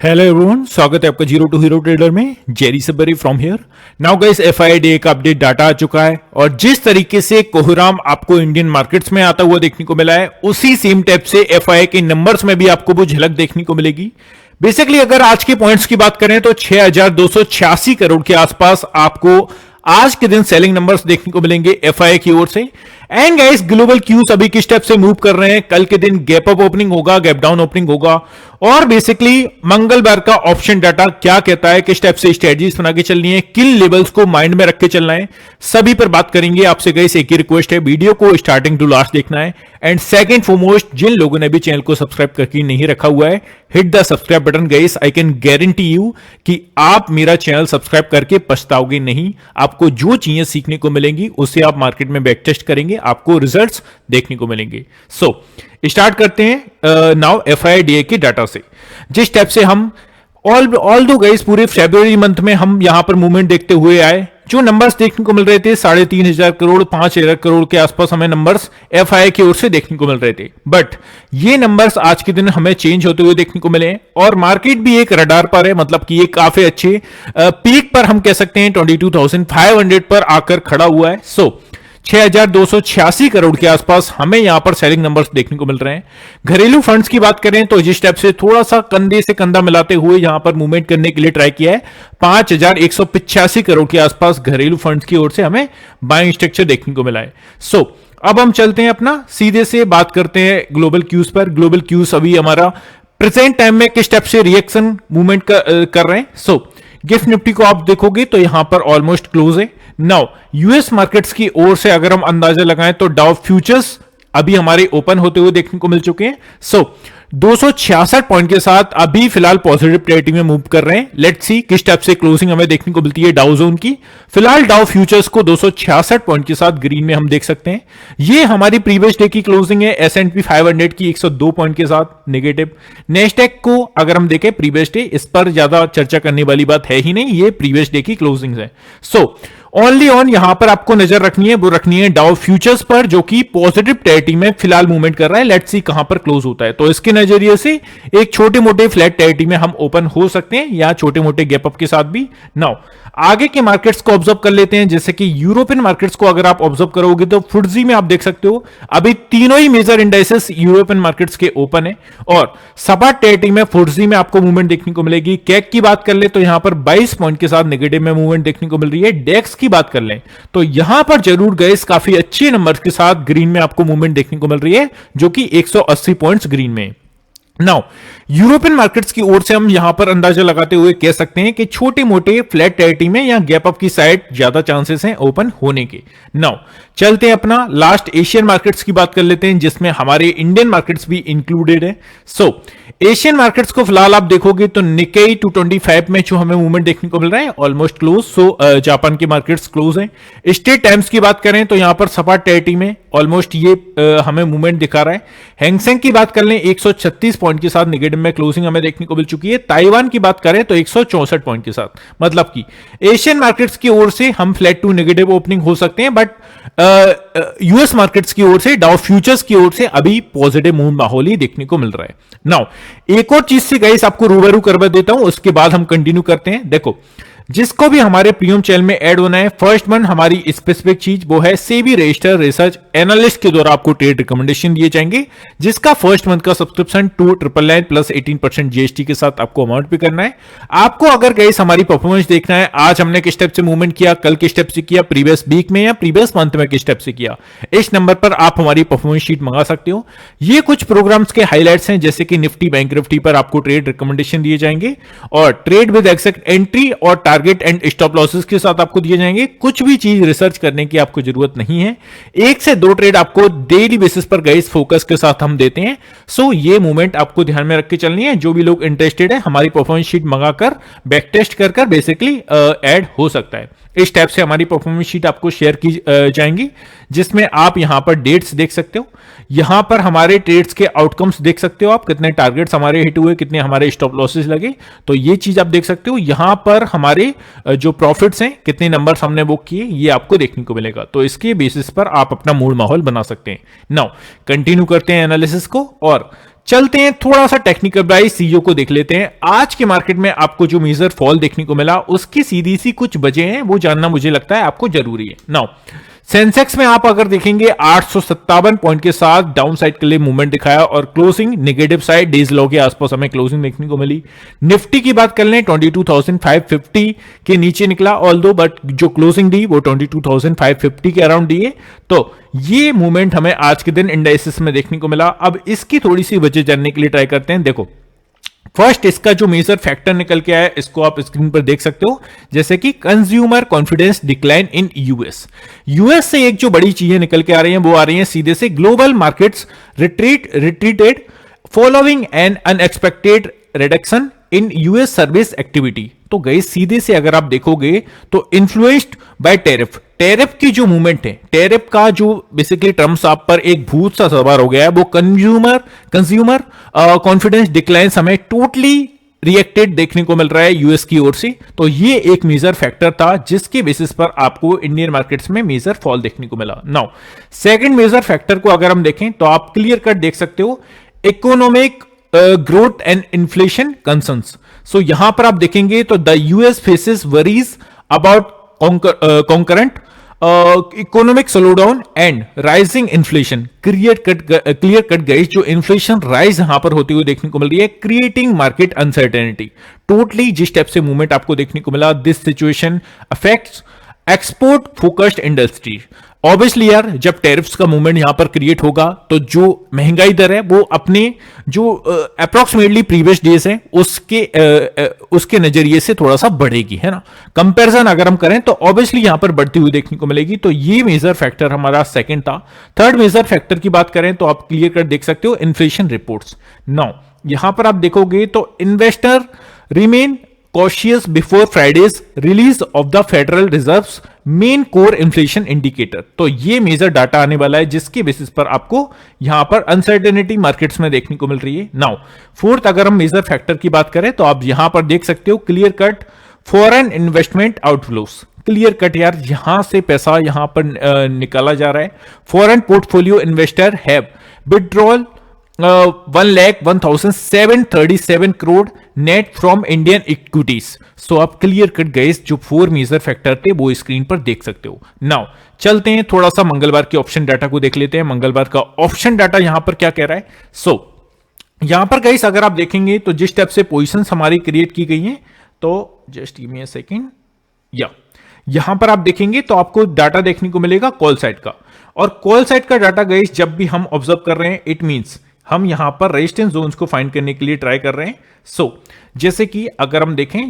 Hello everyone, स्वागत है आपका जीरो टू हीरो ट्रेडर में। Jerry Sabri from here. Now guys, FID का अपडेट डाटा आ चुका है और जिस तरीके से कोहराम आपको इंडियन मार्केट्स में आता हुआ देखने को मिला है, उसी सेम टाइप से एफआई के नंबर्स में भी आपको वो झलक देखने को मिलेगी। बेसिकली अगर आज के पॉइंट्स की बात करें तो 6286 करोड़ के आसपास आपको आज के दिन सेलिंग नंबर्स देखने को मिलेंगे एफआई की ओर से। एंड गाइस, ग्लोबल क्यूज अभी किस स्टेप से मूव कर रहे हैं। कल के दिन गैप अप ओपनिंग होगा, गैप डाउन ओपनिंग होगा और बेसिकली मंगलवार का ऑप्शन डाटा क्या कहता है, किस स्टेप से स्ट्रेटजीज बना के चलनी है, किन लेवल्स को माइंड में रख के चलना है, सभी पर बात करेंगे। आपसे गाइस एक ही रिक्वेस्ट है, वीडियो को स्टार्टिंग टू लास्ट देखना है। एंड सेकंड फॉरमोस्ट, जिन लोगों ने भी चैनल को सब्सक्राइब करके नहीं रखा हुआ है, hit the subscribe button guys. I can guarantee you कि आप मेरा चैनल सब्सक्राइब करके पछताओगे नहीं। आपको जो चीजें सीखने को मिलेंगी उससे आप मार्केट में बैक टेस्ट करेंगे, आपको रिजल्ट्स देखने को मिलेंगे। सो स्टार्ट करते हैं नाउ एफआईडीए के डाटा से। जिस टाइप से हम ऑल दो गाइस पूरे फरवरी मंथ में हम यहां पर मूवमेंट देखते हुए आए, जो नंबर्स देखने को मिल रहे थे 3,500 करोड़ 5,000 करोड़ के आसपास हमें नंबर्स एफआई की ओर से देखने को मिल रहे थे। बट ये नंबर्स आज के दिन हमें चेंज होते हुए देखने को मिले और मार्केट भी एक रडार पर है, मतलब कि ये काफी अच्छे पीक पर हम कह सकते हैं 22,500 पर आकर खड़ा हुआ है। सो 6286 करोड़ के आसपास हमें यहां पर सेलिंग नंबर्स देखने को मिल रहे हैं। घरेलू फंड्स की बात करें तो जिस स्टेप से थोड़ा सा कंधे से कंधा मिलाते हुए यहां पर मूवमेंट करने के लिए ट्राई किया है, 5185 करोड़ के आसपास घरेलू फंड्स की ओर से हमें बाइंग स्ट्रक्चर देखने को मिला है। सो अब हम चलते हैं अपना सीधे से बात करते हैं ग्लोबल क्यूज पर। ग्लोबल क्यूज अभी हमारा प्रेजेंट टाइम में किस स्टेप से रिएक्शन मूवमेंट कर रहे हैं। सो गिफ्ट निफ्टी को आप देखोगे तो यहां पर ऑलमोस्ट क्लोज है। नाउ यूएस मार्केट्स की ओर से अगर हम अंदाजा लगाएं तो डाउ फ्यूचर्स अभी हमारे ओपन होते हुए देखने को मिल चुके हैं। सो 266 पॉइंट के साथ अभी फिलहाल पॉजिटिव टेरिटरी में मूव कर रहे हैं। लेट्स सी किस टाइप से क्लोजिंग हमें देखने को मिलती है डाउ जोन की। फिलहाल डाउ फ्यूचर्स को 266 पॉइंट के साथ ग्रीन में हम देख सकते हैं। ये हमारी प्रीवियस डे की क्लोजिंग है। एसएंडपी 500 की 102 पॉइंट के साथ नेगेटिव। नेस्डैक को अगर हम देखें प्रीवियस डे, इस पर ज्यादा चर्चा करने वाली बात है ही नहीं, ये प्रीवियस डे की क्लोजिंग है। सो ओनली ऑन यहां पर आपको नजर रखनी है, वो रखनी है डाउ फ्यूचर्स पर, जो कि पॉजिटिव टेरिटरी में फिलहाल मूवमेंट कर रहा है। लेट्स सी कहां पर क्लोज होता है। तो इसके नजरिए से एक छोटे मोटे फ्लैट टेरिटरी में हम ओपन हो सकते हैं या छोटे मोटे गैप अप के साथ भी। नाउ आगे के मार्केट्स को ऑब्जर्व कर लेते हैं। जैसे कि यूरोपियन मार्केट्स को अगर आप ऑब्जर्व करोगे तो फुट्जी में आप देख सकते हो अभी तीनों ही मेजर इंडाइसेस यूरोपियन मार्केट्स के ओपन है और सपाट टेरिटरी में फुट्जी में आपको मूवमेंट देखने को मिलेगी। कैक की बात कर ले तो यहां पर 22 पॉइंट के साथ नेगेटिव में मूवमेंट देखने को मिल रही है। डेक्स की बात कर लें तो यहां पर जरूर गाइस काफी अच्छे नंबर्स के साथ ग्रीन में आपको मूवमेंट देखने को मिल रही है, जो कि 180 पॉइंट्स ग्रीन में। नाउ यूरोपियन मार्केट्स की ओर से हम यहां पर अंदाजा लगाते हुए कह सकते हैं कि छोटे मोटे फ्लैट टेरिटरी में या गैप अप की साइड ज्यादा चांसेस हैं ओपन होने के। नाउ चलते हैं अपना लास्ट एशियन मार्केट्स की बात कर लेते हैं, जिसमें हमारे इंडियन मार्केट्स भी इंक्लूडेड है। सो एशियन मार्केट्स को फिलहाल आप देखोगे तो निकेई 225 में जो हमें मूवमेंट देखने को मिल रहा है ऑलमोस्ट क्लोज। सो जापान के मार्केट्स क्लोज हैं। स्टेट टाइम्स की बात करें तो यहां पर सपाट टेरिटरी में ऑलमोस्ट ये हमें मूवमेंट दिखा रहा है। हैंगसेंग की बात कर लें 136 पॉइंट के साथ नेगेटिव में क्लोजिंग हमें देखने को मिल चुकी है। ताइवान की बात करें तो 164 पॉइंट के साथ, मतलब कि एशियन मार्केट्स की ओर से हम फ्लैट टू नेगेटिव ओपनिंग हो सकते हैं, बट यूएस मार्केट्स की ओर से डाउ फ्यूचर्स की ओर से अभी पॉजिटिव मूव माहौल ही देखने को मिल रहा है। नाउ एक और चीज से गाइस आपको रूबरू करवा देता हूं, उसके बाद हम कंटिन्यू करते हैं। देखो, जिसको भी हमारे प्रीमियम चैनल में ऐड होना है, फर्स्ट वन हमारी स्पेसिफिक चीज वो है सेबी रजिस्टर रिसर्च एनालिस्ट के द्वारा आपको ट्रेड रिकमेंडेशन दिए जाएंगे, जिसका फर्स्ट मंथ का सब्सक्रिप्शन 2,999 प्लस 18% जीएसटी के साथ आपको अमाउंट पे करना है। आपको अगर गाइस हमारी परफॉर्मेंस देखना है, आज हमने किस स्टेप से मूवमेंट किया, कल किस स्टेप से किया, प्रीवियस वीक में या प्रीवियस मंथ में किस स्टेप से किया, इस नंबर पर आप हमारी परफॉर्मेंस शीट मंगा सकते हो। ये कुछ प्रोग्राम्स के हाईलाइट्स हैं, जैसे कि निफ्टी बैंक निफ्टी पर आपको ट्रेड रिकमेंडेशन दिए जाएंगे और ट्रेड विद एग्जैक्ट एंट्री और टारगेट एंड स्टॉप लॉसेस के साथ आपको दिए जाएंगे। कुछ भी चीज रिसर्च करने की आपको जरूरत नहीं है। 1 से 2 ट्रेड आपको डेली बेसिस पर गाइस फोकस के साथ हम देते हैं। सो ये मूवमेंट आपको ध्यान में रख के चलनी है। जो भी लोग इंटरेस्टेड है हमारी परफॉर्मेंस शीट मंगाकर बैक टेस्ट कर बेसिकली ऐड हो सकता है। इस टाइप से हमारी परफॉर्मेंस शीट आपको शेयर की जाएंगी, जिसमें आप यहां पर डेट्स देख सकते हो, यहां पर हमारे ट्रेड्स के आउटकम्स देख सकते हो, आप कितने टारगेट्स हमारे हिट हुए, कितने हमारे स्टॉप लॉसेस लगे, तो ये चीज आप देख सकते हो। यहां पर हमारे जो प्रॉफिट्स हैं, कितने नंबर्स हमने बुक किए, ये आपको देखने को मिलेगा। तो इसके बेसिस पर आप अपना मूड माहौल बना सकते हैं। नाउ कंटिन्यू करते हैं एनालिसिस को और चलते हैं थोड़ा सा टेक्निकल वाइज सीईओ को देख लेते हैं। आज के मार्केट में आपको जो मेजर फॉल देखने को मिला उसकी सीधी सी कुछ वजह हैं, वो जानना मुझे लगता है आपको जरूरी है। नाउ सेंसेक्स में आप अगर देखेंगे 857 पॉइंट के साथ डाउन साइड के लिए मूवमेंट दिखाया और क्लोजिंग नेगेटिव साइड डेज लो के आसपास हमें क्लोजिंग देखने को मिली। निफ्टी की बात कर लें 22,550 के नीचे निकला ऑल्दो, बट जो क्लोजिंग दी वो 22,550 के अराउंड दी है। तो ये मूवमेंट हमें आज के दिन इंडाइसेस में देखने को मिला। अब इसकी थोड़ी सी वजह जानने के लिए ट्राई करते हैं। देखो फर्स्ट इसका जो मेजर फैक्टर निकल के आया है इसको आप स्क्रीन पर देख सकते हो, जैसे कि consumer confidence decline in US से एक जो बड़ी चीजें निकल के आ रही हैं वो आ रही हैं सीधे से global markets retreated following N unexpected reduction in US service activity. तो गई सीधे से अगर आप देखोगे तो इन्फ्लुएंस्ड बाय टेरिफ की जो मूवमेंट है, टेरिफ का जो बेसिकली ट्रम्प साहब पर एक भूत सा सवार हो गया है, वो कंज्यूमर कॉन्फिडेंस डिक्लाइन हमें टोटली रिएक्टेड देखने को मिल रहा है यूएस की ओर से। तो ये एक मेजर फैक्टर था जिसके बेसिस पर आपको इंडियन मार्केट्स में मेजर फॉल देखने को मिला। नाउ सेकंड मेजर फैक्टर को अगर हम देखें तो आप क्लियर कट देख सकते हो, economic growth and inflation concerns. So यहां पर आप देखेंगे तो the US faces worries about concurrent economic slowdown and rising inflation. Clear cut गई जो इन्फ्लेशन राइज यहां पर होती हुई देखने को मिल रही है, क्रिएटिंग मार्केट अनसर्टेनिटी। टोटली जिस टाइप से मूवमेंट आपको देखने को मिला, this situation affects export focused industry. Obviously यार जब टैरिफ्स का मूवमेंट यहां पर क्रिएट होगा तो जो महंगाई दर है वो अपने जो अप्रोक्सीमेटली प्रीवियस डेज है उसके नजरिए से थोड़ा सा बढ़ेगी, है ना। कंपैरिजन अगर हम करें तो ऑब्वियसली यहां पर बढ़ती हुई देखने को मिलेगी। तो ये मेजर फैक्टर हमारा सेकंड था। थर्ड मेजर फैक्टर की बात करें तो आप क्लियर कर देख सकते हो इन्फ्लेशन रिपोर्ट्स। नाउ यहां पर आप देखोगे तो investor remain cautious before Friday's release of the Federal Reserve's main core inflation indicator। तो ये मेजर डाटा आने वाला है जिसके बेसिस पर आपको यहां पर अनसर्टेनिटी मार्केट्स में देखने को मिल रही है। नाउ फोर्थ अगर हम मेजर फैक्टर की बात करें तो आप यहां पर देख सकते हो clear cut foreign investment outflows. Clear cut यार यहां से पैसा यहां पर निकाला जा रहा है। Foreign portfolio investor have withdrawal 1,01,737 crore net from Indian equities. So आप क्लियर कट गए जो फोर मेजर फैक्टर थे वो स्क्रीन पर देख सकते हो। नाउ चलते हैं थोड़ा सा मंगलवार के ऑप्शन डाटा को देख लेते हैं। मंगलवार का ऑप्शन डाटा यहां पर क्या कह रहा है। यहां पर गाइस अगर आप देखेंगे तो जिस टाइप से पोजीशंस हमारी क्रिएट की गई हैं, तो just give me a second, यहां पर आप देखेंगे तो आपको डाटा देखने को मिलेगा कॉल साइड का। और कॉल साइड का डाटा गाइस जब भी हम ऑब्जर्व कर रहे हैं इट मींस हम यहां पर रेजिस्टेंस जोन्स को फाइंड करने के लिए ट्राई कर रहे हैं। जैसे कि अगर हम देखें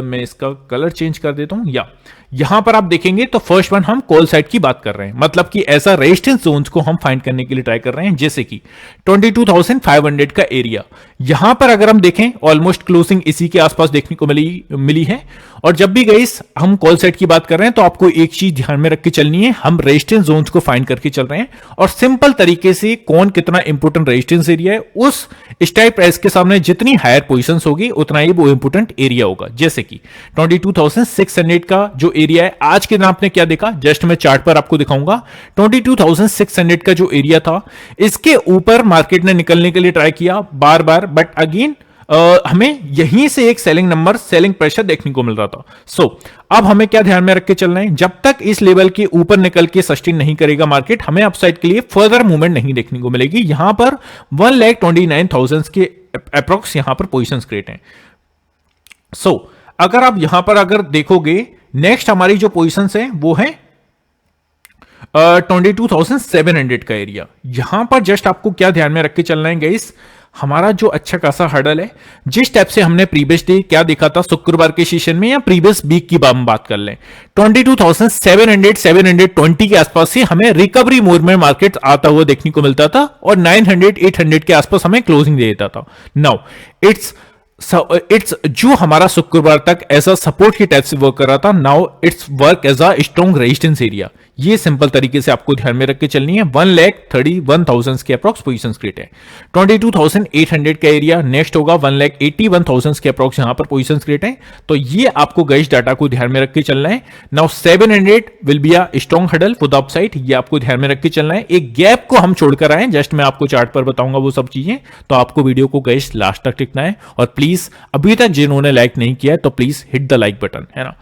मैं इसका कलर चेंज कर देता हूं, यहां पर आप देखेंगे तो फर्स्ट वन हम कॉल साइड की बात कर रहे हैं, मतलब कि ऐसा रेजिस्टेंस जोन्स को हम फाइंड करने के लिए ट्राई कर रहे हैं। जैसे कि 22,500 का एरिया यहां पर अगर हम देखें ऑलमोस्ट क्लोजिंग इसी के आसपास देखने को मिली है। और जब भी गाइस हम कॉल साइड की बात कर रहे हैं तो आपको एक चीज ध्यान में रख के चलनी है, हम रेजिस्टेंस जोन्स को फाइंड करके चल रहे हैं और सिंपल तरीके से कौन कितना इंपोर्टेंट रेजिस्टेंस एरिया है उस स्ट्राइक प्राइस के सामने जितनी हायर पोजीशंस होगी उतना ही वो इंपोर्टेंट एरिया होगा। जैसे कि 22,600 का जो एरिया है, आज के दिन आपने क्या देखा, जस्ट मैं चार्ट पर आपको दिखाऊंगा। 22,600 का जो एरिया था इसके ऊपर मार्केट ने निकलने के लिए ट्राई किया बार बार, बट अगेन हमें यहीं से एक सेलिंग नंबर, सेलिंग प्रेशर देखने को मिल रहा था। अब हमें क्या ध्यान में रख के चलना है, जब तक इस लेवल के ऊपर निकल के सस्टेन नहीं करेगा मार्केट, हमें अपसाइड के लिए फर्दर मूवमेंट नहीं देखने को मिलेगी। यहां पर 1,29,000 के अप्रोक्स यहां पर पोजीशंस क्रिएट हैं। अगर आप यहां पर अगर देखोगे नेक्स्ट हमारी जो पोजीशंस है वो है 22,700 का एरिया। यहां पर जस्ट आपको क्या ध्यान में रख के चलना है गाइस, हमारा जो अच्छा खासा हर्डल है, जिस टाइप से हमने प्रीवियस डे क्या देखा था शुक्रवार के सेशन में या प्रीवियस वीक की बात कर लें, 22,700 720 के आसपास से हमें रिकवरी मोड में मार्केट आता हुआ देखने को मिलता था और 900 800 के आसपास हमें क्लोजिंग दे देता था। नाउ इट्स इट्स जो हमारा शुक्रवार तक ऐसा सपोर्ट की टाइप से वर्क कर रहा था, now it's work as a strong resistance area. ये सिंपल तरीके से आपको ध्यान में रख के चलनी है। 1,31,000 के अप्रॉक्स पोजीशन क्रिएट है। 22,800 का एरिया नेक्स्ट होगा। 1,81,000 के अप्रॉक्स यहां पर पोजीशन क्रिएट है। तो ये आपको गाइस डाटा को ध्यान में रख के चलना है। Now 700 will be a strong hurdle for the upside, ये आपको ध्यान में रख के चलना है। एक गैप को हम छोड़कर आए, जस्ट मैं आपको चार्ट पर बताऊंगा वो सब चीजें, तो आपको वीडियो को गाइस लास्ट तक टिकना है। और प्लीज अभी तक जिन्होंने लाइक नहीं किया है तो please hit the like button, है ना।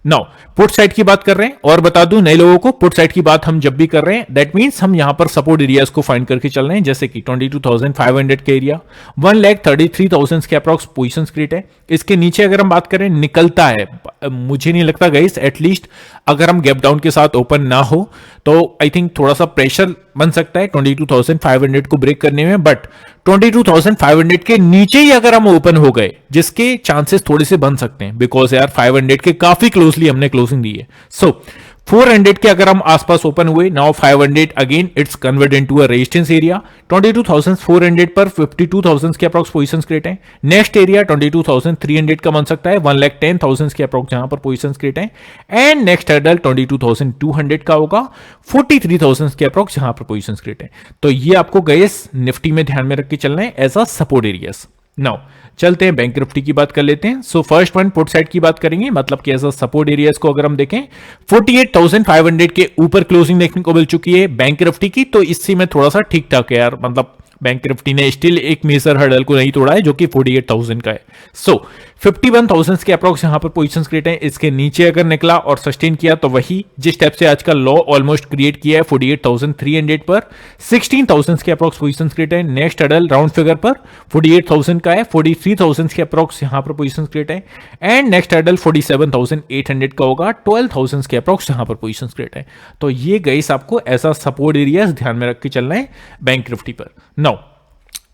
नाउ पुट साइड की बात कर रहे हैं, और बता दूं नए लोगों को, पुट साइड की बात हम जब भी कर रहे हैं दैट मींस हम यहां पर सपोर्ट एरियाज को फाइंड करके चल रहे हैं, जैसे कि 22,500 के एरिया, 1,33,000 के अप्रॉक्स पोजीशंस क्रिएट है। इसके नीचे अगर हम बात करें निकलता है, मुझे नहीं लगता गाइस, एटलीस्ट अगर हम गैप डाउन के साथ ओपन ना हो तो आई थिंक थोड़ा सा प्रेशर बन सकता है 22,500 को ब्रेक करने में, बट 22,500 के नीचे ही अगर हम ओपन हो गए, जिसके चांसेस थोड़े से बन सकते हैं, बिकॉज यार 500 के काफी क्लोजली हमने क्लोजिंग दी है। सो 400 के अगर हम आसपास ओपन हुए, now 500 again it's convert into a resistance area. 22,400 पर 52,000 के अप्रॉक्स पोजीशंस क्रिएट है। नेक्स्ट एरिया 22,300 का बन सकता है, 1,10,000 के अप्रॉक्स यहां पर पोजीशंस क्रिएट है। एंड नेक्स्ट हर्डल 22,200 का होगा, 43,000 के अप्रॉक्स यहां पर पोजीशंस क्रिएट है। तो ये आपको गाइस निफ्टी में ध्यान में रख के चलना है as a support areas. Now चलते हैं बैंक निफ्टी की बात कर लेते हैं। So first one put side की बात करेंगे, मतलब कि ऐसा सपोर्ट एरियाज को अगर हम देखें 48,500 के ऊपर क्लोजिंग देखने को मिल चुकी है बैंक निफ्टी की, तो इससे में थोड़ा सा ठीक ठाक है यार, मतलब बैंक निफ्टी ने स्टिल एक मेजर हर्डल को नहीं तोड़ा है जो कि 48,000 का है। सो 51,000 के अप्रॉक्स यहां पर पोजीशंस क्रिएट है। इसके नीचे अगर निकला और सस्टेन किया तो वही जिस टाइप से आज का लॉ ऑलमोस्ट क्रिएट किया है 48,300 पर, 16,000 के अप्रॉक्स पोजीशंस क्रिएट है। नेक्स्ट हर्डल राउंड फिगर पर 48,000 का है, 43,000 के अप्रॉक्स यहां पर पोजीशंस क्रिएट है। एंड नेक्स्ट हर्डल 47,800 का होगा, 12,000 के अप्रॉक्स यहां पर पोजीशंस क्रिएट है। तो ये गाइस आपको ऐसा सपोर्ट एरियाज ध्यान में रख के चलना है बैंक निफ्टी पर। नाउ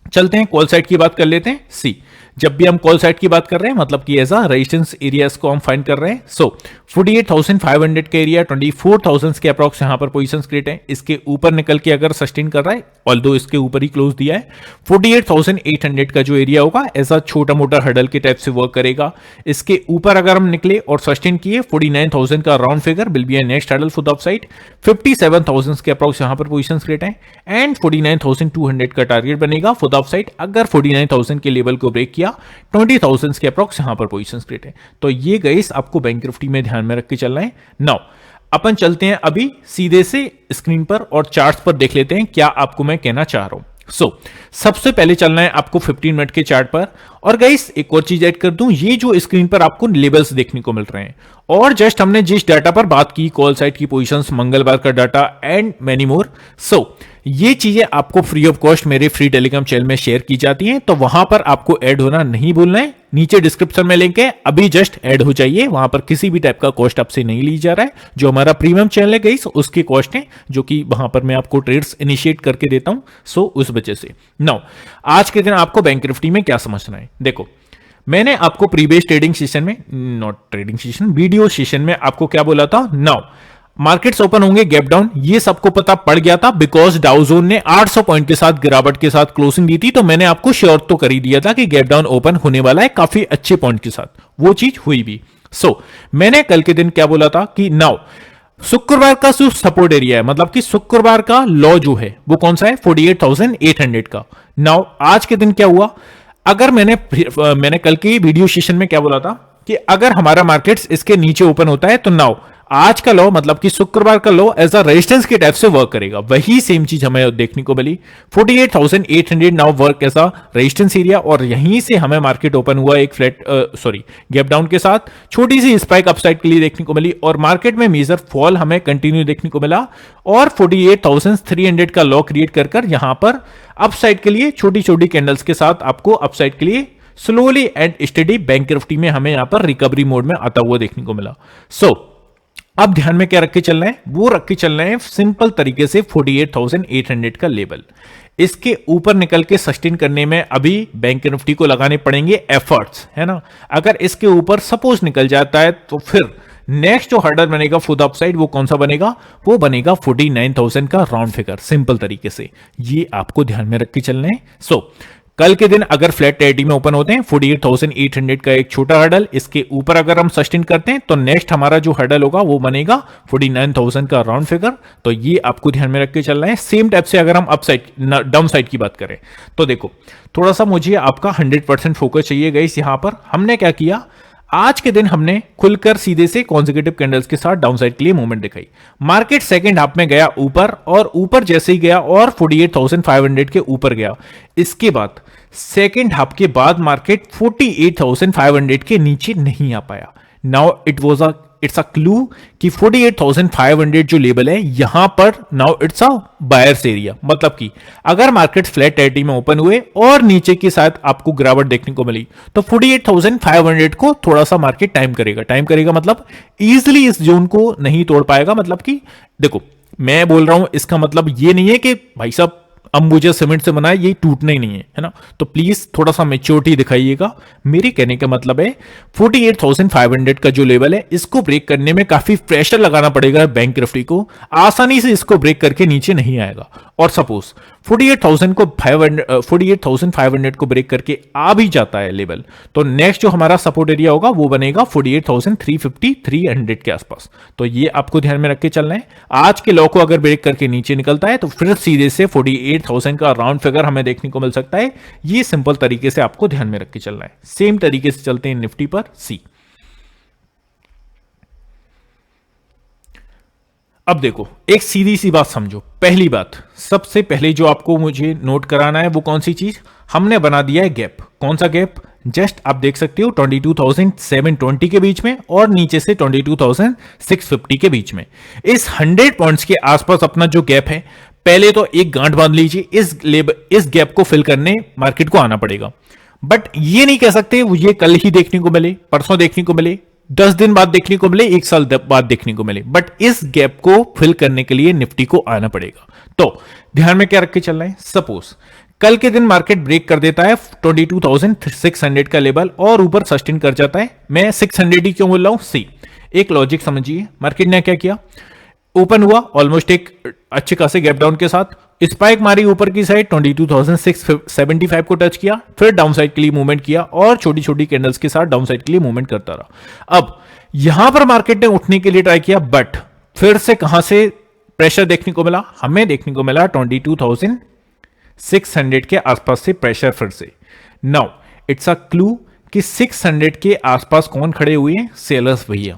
चलते हैं कॉल साइड की बात कर लेते हैं। सी जब भी हम कॉल साइड की बात कर रहे हैं, मतलब कि ऐसा रेजिस्टेंस एरियाज को हम फाइंड कर रहे हैं। सो 48,500 के एरिया, 24,000 के अप्रॉक्स यहां पर पोजीशंस क्रिएट है। इसके ऊपर निकल के अगर सस्टेन कर रहा है, ऑल्दो इसके ऊपर ही क्लोज दिया है, 48,800 का जो एरिया होगा ऐसा छोटा मोटा हर्डल के टाइप से वर्क करेगा। इसके ऊपर अगर हम निकले और सस्टेन किए 49,000 का round figure will be a next hurdle for the upside. 57,000 के अप्रॉक्स यहां पर पोजीशंस क्रिएट है। एंड 49,200 का टारगेट बनेगा फॉर द अपसाइड अगर 49,000 के लेवल को ब्रेक किया। 20,000 के अप्रॉक्स यहां पर पोजीशंस क्रिएट है। तो ये गाइस आपको बैंक निफ्टी में ध्यान में रख के चलना है। नाउ अपन चलते हैं अभी सीधे से स्क्रीन पर और चार्ट्स पर देख लेते हैं क्या आपको मैं कहना चाह रहा हूं। सबसे पहले चलना है आपको 15 मिनट के चार्ट पर। और गाइस एक और चीज ऐड कर दूं, ये जो स्क्रीन पर आपको लेवल्स देखने को मिल रहे हैं और जस्ट हमने जिस डाटा पर बात की, कॉल साइड की पोजीशंस, मंगलवार का डाटा एंड मेनी मोर, ये चीजें आपको फ्री ऑफ कॉस्ट मेरे फ्री टेलीग्राम चैनल में शेयर की जाती हैं, तो वहां पर आपको ऐड होना नहीं भूलना है। नीचे डिस्क्रिप्शन में लिंक है, अभी जस्ट ऐड हो जाइए। वहां पर किसी भी टाइप का कॉस्ट आपसे नहीं ली जा रहा है। जो हमारा प्रीमियम चैनल है गाइस उसकी कॉस्ट है, जो कि वहां पर मैं आपको ट्रेड्स इनिशिएट करके देता हूं। सो उस वजह से नाउ आज के दिन आपको बैंक निफ्टी में क्या समझना है, देखो मैंने आपको प्रीवियस ट्रेडिंग सेशन में, not trading session, video session में आपको क्या बोला था। नाउ मार्केट्स ओपन होंगे गैप डाउन, ये सबको पता पड़ गया था बिकॉज डाउ जोन ने 800 पॉइंट के साथ गिरावट के साथ क्लोजिंग दी थी। तो मैंने आपको श्योर तो कर ही दिया था कि गैप डाउन ओपन होने वाला है काफी अच्छे पॉइंट के साथ, वो चीज हुई भी। मैंने कल के दिन क्या बोला था कि नाउ शुक्रवार का जो सपोर्ट एरिया है, मतलब कि शुक्रवार का लॉ जो है वो कौन सा है, 48,800 का। नाउ आज के दिन क्या हुआ, अगर मैंने कल की वीडियो सेशन में क्या बोला था कि अगर हमारा मार्केट्स इसके नीचे ओपन होता है तो नाउ आज का लॉ, मतलब कि शुक्रवार का लॉ एज अ रेजिस्टेंस के टाइप से वर्क करेगा। वही सेम चीज हमें देखने को मिली, 48,800 now work as a resistance area. और यहीं से हमें मार्केट ओपन हुआ एक गैप डाउन के साथ, छोटी सी स्पाइक अपसाइड के लिए देखने को मिली और मार्केट में मेजर फॉल हमें कंटिन्यू देखने को मिला और 48,300 का लॉ क्रिएट कर यहां पर अपसाइड के लिए छोटी छोटी कैंडल्स के साथ आपको अपसाइड के लिए slowly and steady bank Nifty में हमें यहां पर रिकवरी मोड में आता हुआ देखने को मिला। अब ध्यान में क्या रख के चलना है, वो रख के चलना है सिंपल तरीके से 48,800 का लेवल। इसके ऊपर निकल के सस्टेन करने में अभी बैंक निफ्टी को लगाने पड़ेंगे एफर्ट्स, है ना। अगर इसके ऊपर सपोज निकल जाता है तो फिर नेक्स्ट जो हर्डल बनेगा फॉर द अपसाइड वो कौन सा बनेगा, वो बनेगा 49,000 का राउंड फिगर। सिंपल तरीके से ये आपको ध्यान में रख के चलना है। कल के दिन अगर फ्लैट टेरिटरी में ओपन होते हैं 48,800 का एक छोटा हर्डल, इसके ऊपर अगर हम सस्टेन करते हैं तो नेक्स्ट हमारा जो हर्डल होगा वो बनेगा 49,000 का राउंड फिगर। तो ये आपको ध्यान में रख के चलना है। सेम टाइप से अगर हम अपसाइड डाउन साइड की बात करें तो देखो थोड़ा सा मुझे आपका 100% फोकस चाहिए गाइस। यहां पर हमने क्या किया, आज के दिन हमने खुलकर सीधे से कॉन्सेक्यूटिव कैंडल्स के साथ डाउनसाइड के लिए मूवमेंट दिखाई। मार्केट सेकंड हाफ में गया ऊपर, और ऊपर जैसे ही गया और 48,500 के ऊपर गया। इसके बाद सेकंड हाफ के बाद मार्केट 48,500 के नीचे नहीं आ पाया। नाउ इट्स अ क्लू कि 48,500 जो लेवल है यहां पर now it's a buyers area. मतलब कि अगर मार्केट फ्लैट टेरिटरी में ओपन हुए और नीचे के साथ आपको गिरावट देखने को मिली तो 48,500 को थोड़ा सा मार्केट टाइम करेगा मतलब इजीली इस जोन को नहीं तोड़ पाएगा। मतलब कि देखो मैं बोल रहा हूं, इसका मतलब ये नहीं है कि भाई साहब अंबुजा सीमेंट से बना है ये टूटना ही नहीं है ना। तो प्लीज थोड़ा सा मेच्योरिटी दिखाइएगा। मेरे कहने का मतलब है 48,500 का जो लेवल है इसको ब्रेक करने में काफी प्रेशर लगाना पड़ेगा बैंक निफ्टी को। आसानी से इसको ब्रेक करके नीचे नहीं आएगा। और सपोज 48,500 को ब्रेक करके आ भी जाता है लेवल, तो नेक्स्ट जो हमारा सपोर्ट एरिया होगा वो बनेगा 48,350 300 के आसपास। तो ये आपको ध्यान में रख के चलना है। आज के लो को अगर ब्रेक करके नीचे निकलता है तो फिर सीधे से 48,000 का राउंड फिगर हमें देखने को मिल सकता है। ये सिंपल तरीके से आपको ध्यान में रख के चलना है। सेम तरीके से चलते हैं निफ्टी पर सी। अब देखो एक सीधी सी बात समझो। पहली बात, सबसे पहले जो आपको मुझे नोट कराना है वो कौन सी चीज, हमने बना दिया है गैप। कौन सा गैप, जस्ट आप देख सकते हो 22,720 के बीच में और नीचे से 22,650 के बीच में। इस 100 पॉइंट्स के आसपास अपना जो गैप है, पहले तो एक गांठ बांध लीजिए। इस गैप को फिल करने मार्केट को आना पड़ेगा। बट ये नहीं कह सकते ये कल ही देखने को मिले, परसों देखने को मिले, 10 दिन बाद देखने को मिले, 1 साल बाद देखने को मिले। बट इस गैप को फिल करने के लिए निफ्टी को आना पड़ेगा। तो ध्यान में क्या रख के चलना है, सपोज कल के दिन मार्केट ब्रेक कर देता है 22,600 का लेवल और ऊपर सस्टेन कर जाता है। मैं 600 ही क्यों बोल रहा हूं, सी एक लॉजिक समझिए। मार्केट ने क्या किया, ओपन हुआ ऑलमोस्ट एक अच्छे खासे गैप डाउन के साथ, स्पाइक मारी ऊपर की साइड 22,675 को टच किया, फिर डाउन साइड के लिए मूवमेंट किया और छोटी छोटी कैंडल्स के साथ डाउन साइड के लिए मूवमेंट करता रहा। अब यहां पर मार्केट ने उठने के लिए ट्राई किया, बट फिर से कहां से प्रेशर देखने को मिला, हमें देखने को मिला 22,600 के आसपास से प्रेशर फिर से। नाउ इट्स अ क्लू कि 600 के आसपास कौन खड़े हुए हैं, सेलर्स भैया।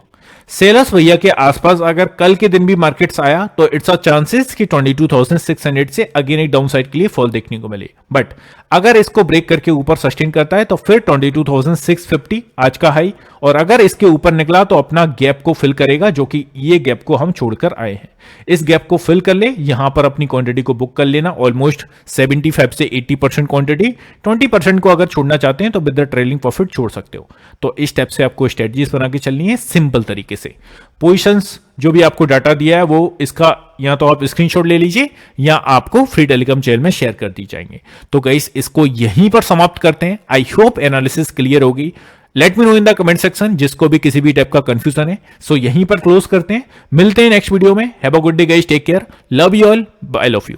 सेलर्स भैया के आसपास अगर कल के दिन भी मार्केट्स आया तो इट्स अ चांसेस कि 22,600 से अगेन एक डाउन साइड के लिए फॉल देखने को मिले। बट अगर इसको ब्रेक करके ऊपर सस्टेन करता है तो फिर 22,650 आज का हाई, और अगर इसके ऊपर निकला तो अपना गैप को फिल करेगा, जो कि ये गैप को हम छोड़कर आए हैं। इस गैप को फिल कर ले, यहां पर अपनी क्वांटिटी को बुक कर लेना, ऑलमोस्ट 75 से 80% क्वांटिटी। 20% को अगर छोड़ना चाहते हैं तो विद द ट्रेलिंग प्रॉफिट छोड़ सकते हो। तो इस स्टेप से आपको स्ट्रेटजीज बना के चलनी है सिंपल तरीके से। पोजीशंस जो भी आपको डाटा दिया है वो इसका या तो आप स्क्रीनशॉट ले लीजिए या आपको फ्री टेलीग्राम चैनल में शेयर कर दी जाएंगे। तो गाइस इसको यहीं पर समाप्त करते हैं। आई होप एनालिसिस क्लियर होगी। Let me know in the comment section जिसको भी किसी भी टाइप का कंफ्यूजन है। सो यहीं पर क्लोज करते हैं, मिलते हैं नेक्स्ट वीडियो में। Have a good day guys, take care, love you all, I love you.